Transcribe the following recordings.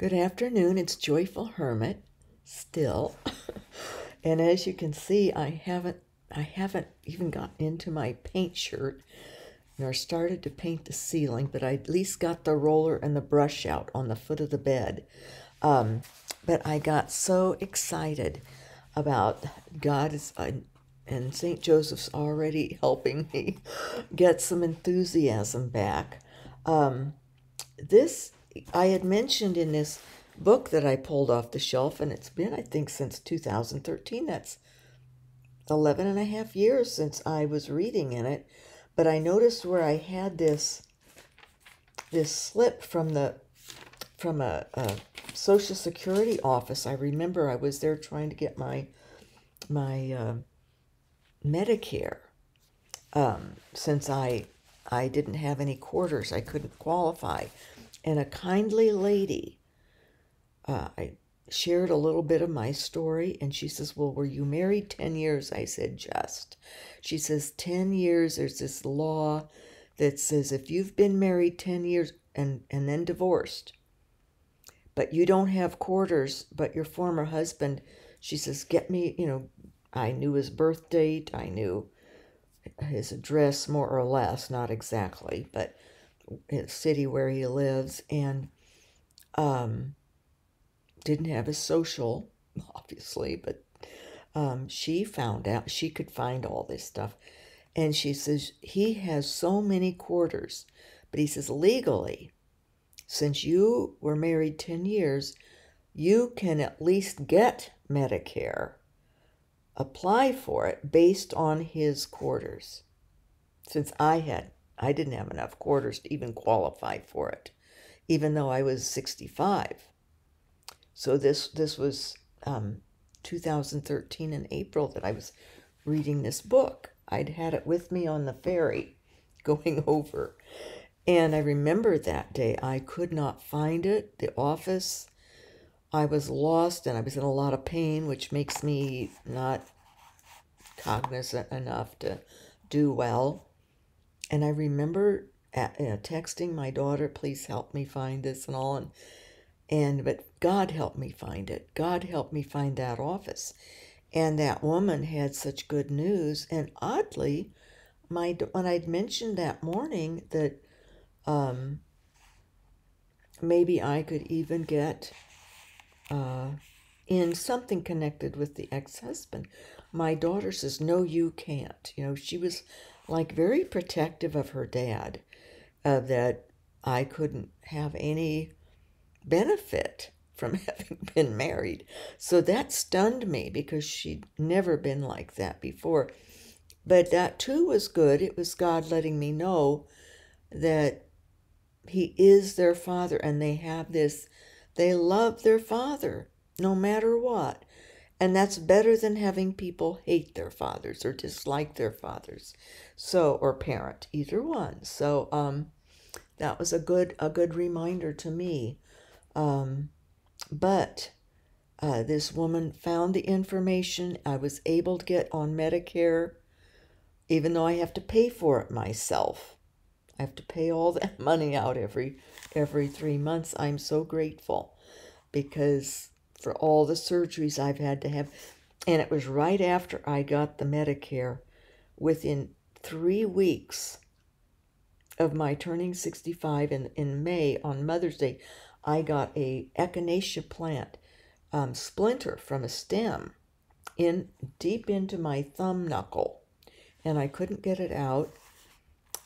Good afternoon. It's Joyful Hermit still. And as you can see, I haven't even gotten into my paint shirt nor started to paint the ceiling, but I at least got the roller and the brush out on the foot of the bed. But I got so excited about God and St. Joseph's already helping me get some enthusiasm back. This I had mentioned in this book that I pulled off the shelf, and it's been, I think, since 2013. That's 11 and a half years since I was reading in it. But I noticed where I had this slip from a Social Security office. I remember I was there trying to get my Medicare, since I didn't have any quarters. I couldn't qualify. And a kindly lady, I shared a little bit of my story, and she says, well, were you married 10 years? I said, just. She says, 10 years, there's this law that says if you've been married 10 years and then divorced, but you don't have quarters, but your former husband, she says, get me, I knew his birth date, I knew his address more or less, not exactly, but in the city where he lives, and didn't have his social, obviously, but she found out, she could find all this stuff. And she says, he has so many quarters, but he says, legally, since you were married 10 years, you can at least get Medicare, apply for it based on his quarters. Since I didn't have enough quarters to even qualify for it, even though I was 65. So this was 2013 in April that I was reading this book. I'd had it with me on the ferry going over. And I remember that day I could not find it, the office. I was lost and I was in a lot of pain, which makes me not cognizant enough to do well. And I remember texting my daughter, please help me find this and all. But God helped me find it. God helped me find that office. And that woman had such good news. And oddly, when I'd mentioned that morning that maybe I could even get in something connected with the ex-husband, my daughter says, no, you can't. She was like very protective of her dad, that I couldn't have any benefit from having been married. So that stunned me because she'd never been like that before. But that too was good. It was God letting me know that he is their father, and they love their father no matter what. And that's better than having people hate their fathers or dislike their fathers. Or parent, either one. So that was a good reminder to me. But this woman found the information. I was able to get on Medicare, even though I have to pay for it myself. I have to pay all that money out every 3 months. I'm so grateful because for all the surgeries I've had to have. And it was right after I got the Medicare, within 3 weeks of my turning 65 in May, on Mother's Day, I got a echinacea plant splinter from a stem deep into my thumb knuckle, and I couldn't get it out,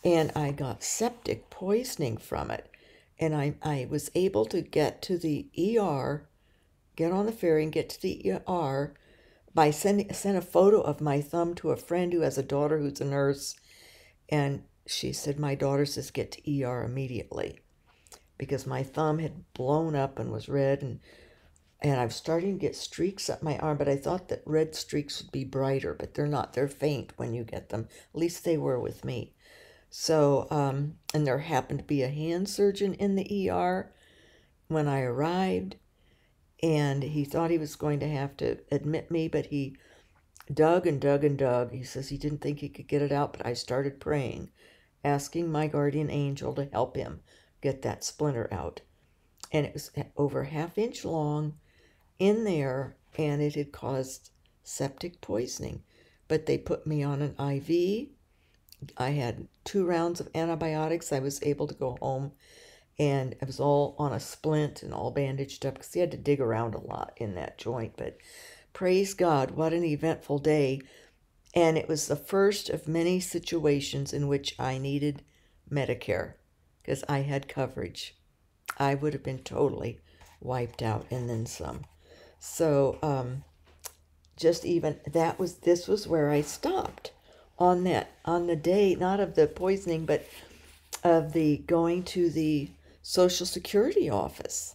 and I got septic poisoning from it, and I was able to get to the ER, get on the ferry and get to the ER by send a photo of my thumb to a friend who has a daughter who's a nurse, and she said, my daughter says get to ER immediately, because my thumb had blown up and was red, and I was starting to get streaks up my arm, but I thought that red streaks would be brighter, but they're not. They're faint when you get them. At least they were with me. So, and there happened to be a hand surgeon in the ER when I arrived, and he thought he was going to have to admit me, but he dug and dug and dug. He says he didn't think he could get it out, but I started praying, asking my guardian angel to help him get that splinter out. and it was over a half-inch long in there, and it had caused septic poisoning. But they put me on an IV. I had 2 rounds of antibiotics. I was able to go home, and I was all on a splint and all bandaged up because he had to dig around a lot in that joint. But praise God, what an eventful day. And it was the first of many situations in which I needed Medicare because I had coverage. I would have been totally wiped out and then some. So this was where I stopped on the day, not of the poisoning, but of the going to the Social Security office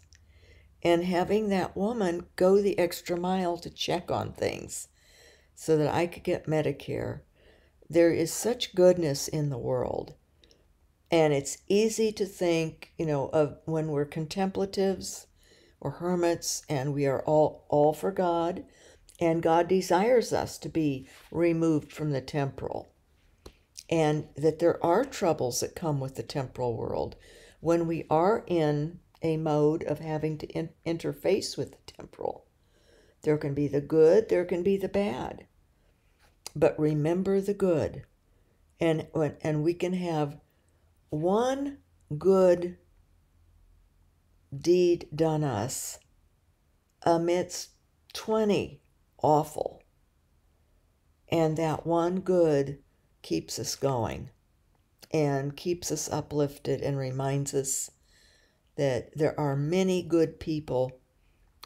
and having that woman go the extra mile to check on things so that I could get Medicare. There is such goodness in the world. And it's easy to think, of when we're contemplatives or hermits and we are all for God, and God desires us to be removed from the temporal. And that there are troubles that come with the temporal world when we are in a mode of having to interface with the temporal. There can be the good, there can be the bad. But remember the good. And we can have one good deed done us amidst 20 awful. And that one good keeps us going and keeps us uplifted and reminds us that there are many good people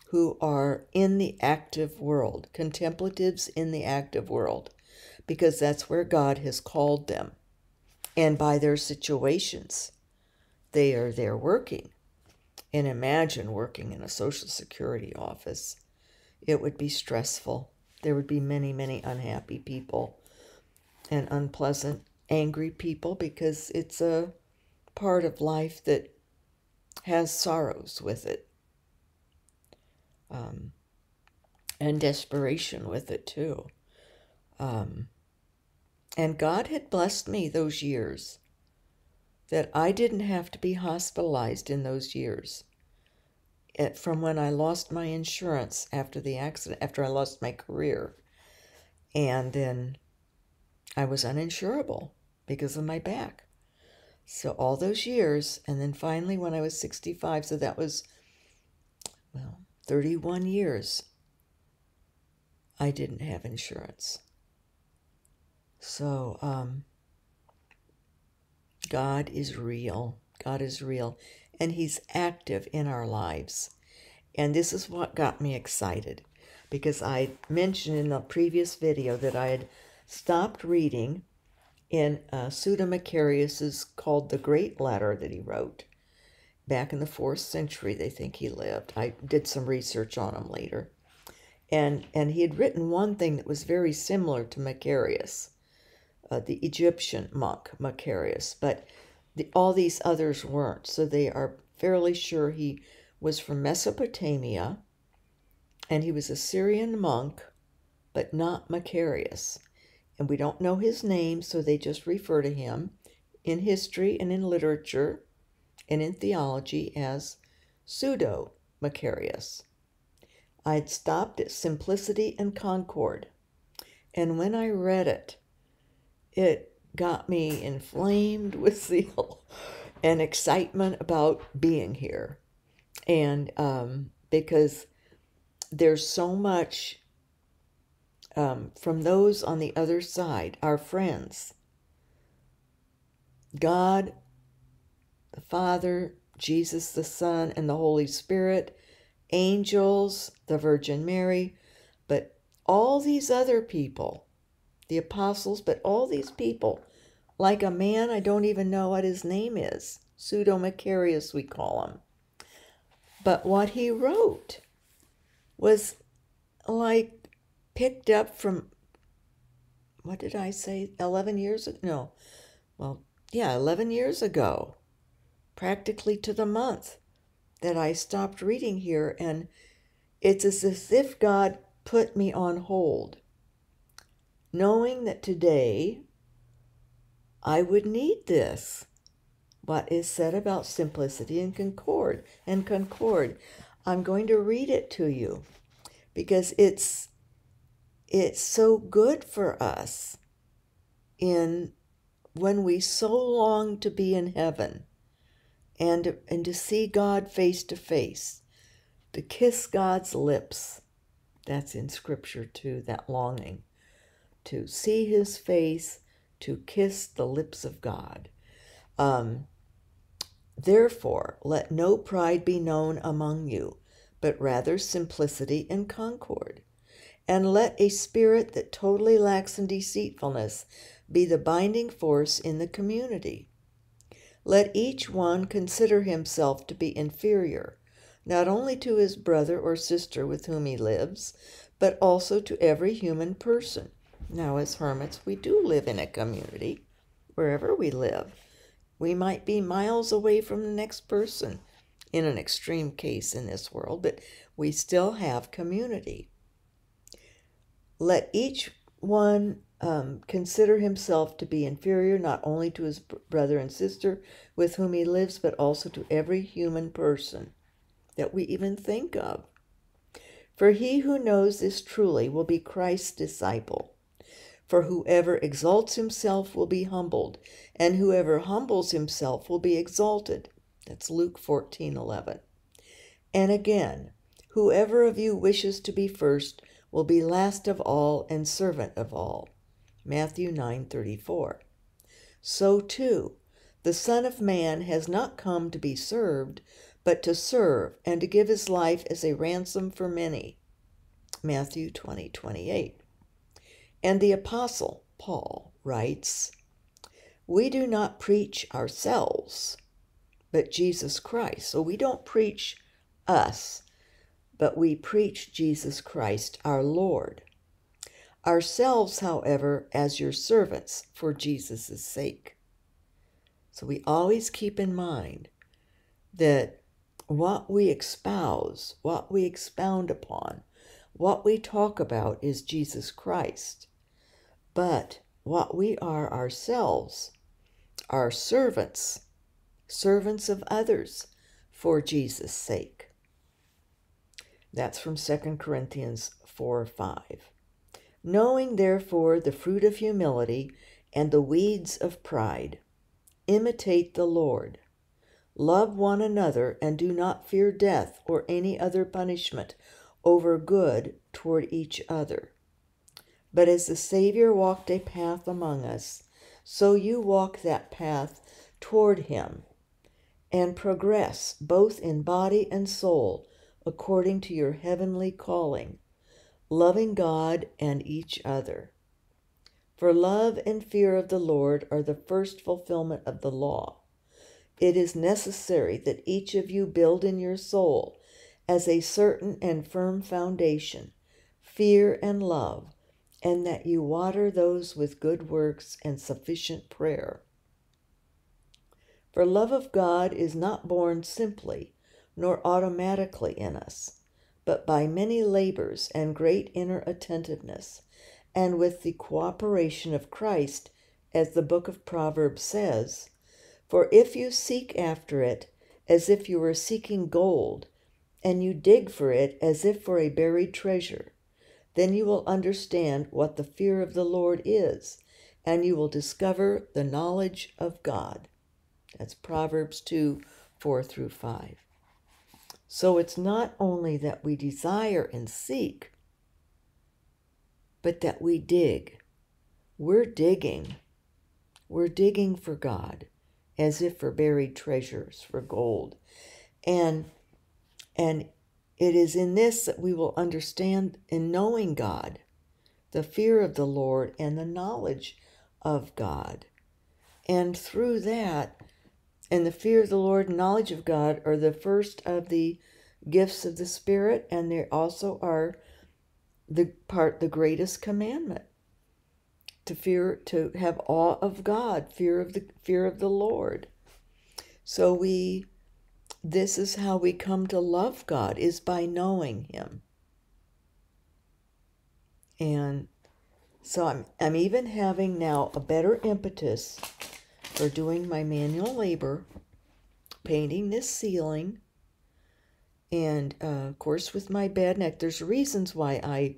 who are in the active world, contemplatives in the active world, because that's where God has called them. And by their situations, they are there working. And imagine working in a Social Security office. It would be stressful. There would be many, many unhappy people and unpleasant, angry people because it's a part of life that has sorrows with it. And desperation with it too. And God had blessed me those years that I didn't have to be hospitalized in those years. From when I lost my insurance after the accident, after I lost my career. And then I was uninsurable because of my back. So all those years, and then finally when I was 65, so that was, 31 years, I didn't have insurance. So, God is real. God is real. And He's active in our lives. And this is what got me excited. Because I mentioned in a previous video that I had stopped reading in Pseudo-Macarius's called The Great Letter that he wrote. Back in the 4th century, they think he lived. I did some research on him later. And he had written one thing that was very similar to Macarius, the Egyptian monk Macarius, but all these others weren't. So they are fairly sure he was from Mesopotamia, and he was a Syrian monk, but not Macarius. And we don't know his name, so they just refer to him in history and in literature and in theology as Pseudo-Macarius. I'd stopped at Simplicity and Concord, and when I read it, it got me inflamed with zeal and excitement about being here. And because there's so much from those on the other side, our friends, God, the Father, Jesus the Son, and the Holy Spirit, angels, the Virgin Mary, but all these other people, the apostles, but all these people, like a man, I don't even know what his name is, Pseudo-Macarius we call him. But what he wrote was like picked up from, what did I say, 11 years ago? No, 11 years ago, practically to the month that I stopped reading here. And it's as if God put me on hold, knowing that today I would need this. what is said about simplicity and concord. I'm going to read it to you because it's so good for us when we so long to be in heaven and to see God face to face, to kiss God's lips. That's in Scripture too, that longing to see his face, to kiss the lips of God. Therefore, let no pride be known among you, but rather simplicity and concord. And let a spirit that totally lacks in deceitfulness be the binding force in the community. Let each one consider himself to be inferior, not only to his brother or sister with whom he lives, but also to every human person. Now, as hermits, we do live in a community, wherever we live. We might be miles away from the next person, in an extreme case in this world, but we still have community. Let each one consider himself to be inferior, not only to his brother and sister with whom he lives, but also to every human person that we even think of. For he who knows this truly will be Christ's disciple. For whoever exalts himself will be humbled, and whoever humbles himself will be exalted. That's Luke 14:11. And again, whoever of you wishes to be first will be last of all and servant of all. Matthew 9:34. So too, the Son of Man has not come to be served, but to serve and to give his life as a ransom for many. Matthew 20:28. And the Apostle Paul writes, we do not preach ourselves, but Jesus Christ. So we don't preach us, but we preach Jesus Christ, our Lord. Ourselves, however, as your servants for Jesus' sake. So we always keep in mind that what we espouse, what we expound upon, what we talk about is Jesus Christ. But what we are ourselves are servants of others for Jesus' sake. That's from 2 Corinthians 4:5. Knowing, therefore, the fruit of humility and the weeds of pride, imitate the Lord. Love one another and do not fear death or any other punishment over good toward each other. But as the Savior walked a path among us, so you walk that path toward him and progress both in body and soul according to your heavenly calling, loving God and each other. For love and fear of the Lord are the first fulfillment of the law. It is necessary that each of you build in your soul as a certain and firm foundation, fear and love, and that you water those with good works and sufficient prayer. For love of God is not born simply, nor automatically in us, but by many labors and great inner attentiveness, and with the cooperation of Christ, as the book of Proverbs says, for if you seek after it as if you were seeking gold, and you dig for it as if for a buried treasure, then you will understand what the fear of the Lord is, and you will discover the knowledge of God. That's Proverbs 2:4-5. So it's not only that we desire and seek, but that we dig. We're digging. We're digging for God, as if for buried treasures, for gold. And it is in this that we will understand, in knowing God, the fear of the Lord and the knowledge of God. And through that, and the fear of the Lord and knowledge of God are the first of the gifts of the Spirit, and they also are the greatest commandment. To have awe of God, fear of the Lord. So this is how we come to love God, is by knowing him. And so I'm even having now a better impetus for doing my manual labor, painting this ceiling, and of course with my bad neck. There's reasons why I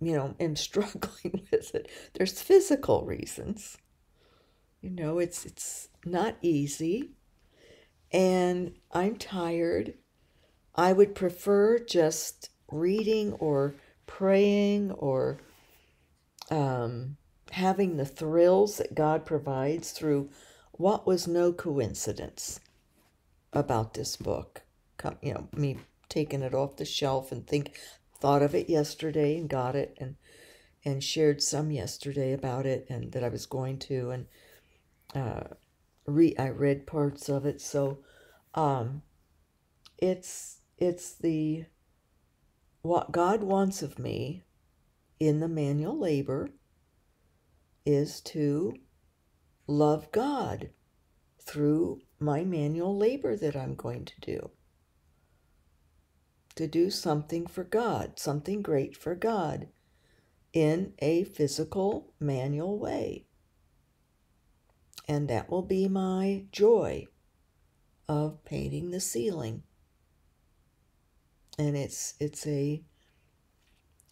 am struggling with it. There's physical reasons. It's not easy, and I'm tired. I would prefer just reading or praying or having the thrills that God provides through what was no coincidence about this book. Me taking it off the shelf and thought of it yesterday and got it and shared some yesterday about it, and that I was going to, and I read parts of it. So it's what God wants of me in the manual labor is to love God through my manual labor that I'm going to do. To do something for God, something great for God in a physical manual way. And that will be my joy of painting the ceiling. And it's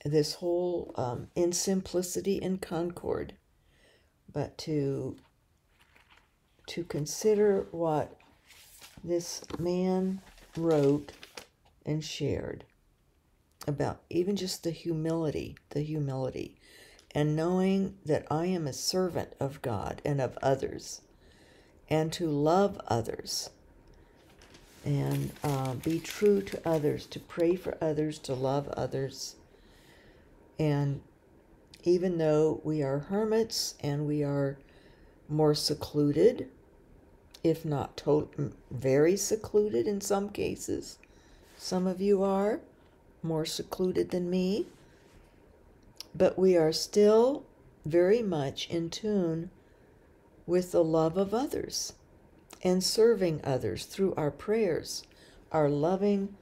this whole in Simplicity and Concord, but to consider what this man wrote and shared about even just the humility, and knowing that I am a servant of God and of others, and to love others, and be true to others, to pray for others, to love others. And even though we are hermits and we are more secluded, if not very secluded in some cases, some of you are more secluded than me, but we are still very much in tune with the love of others and serving others through our prayers, our loving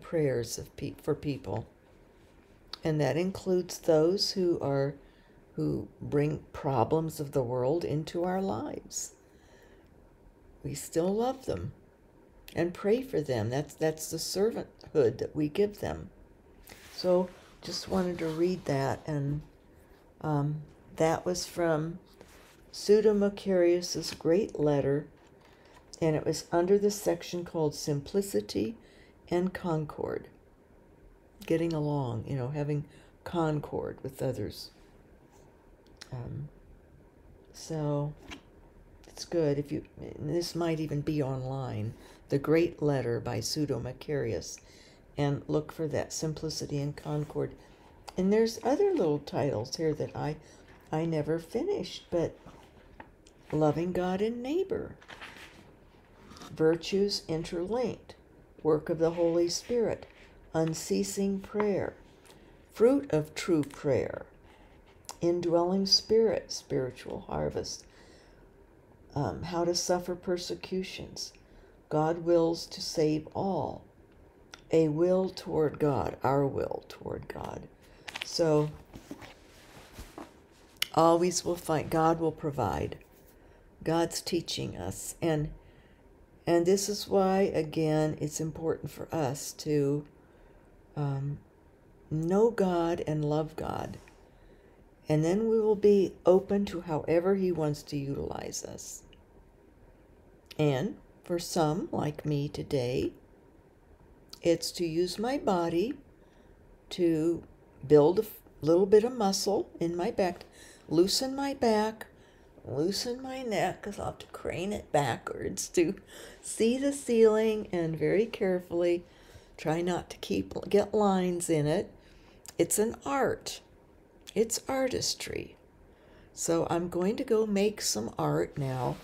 prayers for people. And that includes those who bring problems of the world into our lives. We still love them and pray for them. That's the servanthood that we give them. So just wanted to read that, and that was from Pseudo-Macarius' great letter, and it was under the section called Simplicity and Concord. Getting along, having concord with others. So it's good this might even be online, The Great Letter by Pseudo-Macarius, and look for that, Simplicity and Concord. And there's other little titles here that I never finished, but Loving God and Neighbor, Virtues Interlinked, Work of the Holy Spirit, Unceasing Prayer, Fruit of True Prayer, Indwelling Spirit, Spiritual Harvest, How to Suffer Persecutions, God Wills to Save All, A Will Toward God, Our Will Toward God. So, always we'll find God will provide. God's teaching us. And this is why, again, it's important for us to know God and love God. And then we will be open to however He wants to utilize us. And for some, like me today, it's to use my body to build a little bit of muscle in my back, loosen my back, loosen my neck, because I'll have to crane it backwards to see the ceiling, and very carefully try not to get lines in it. It's an art. It's artistry. So I'm going to go make some art now.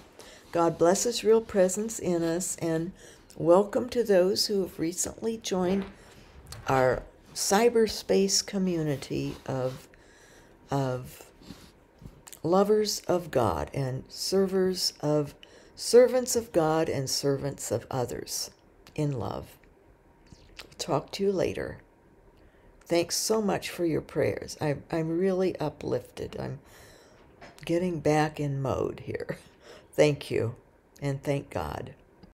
God bless His real presence in us, and welcome to those who have recently joined our cyberspace community of lovers of God and servants of God and servants of others in love. Talk to you later. Thanks so much for your prayers. I'm really uplifted. getting back in mode here. Thank you, and thank God.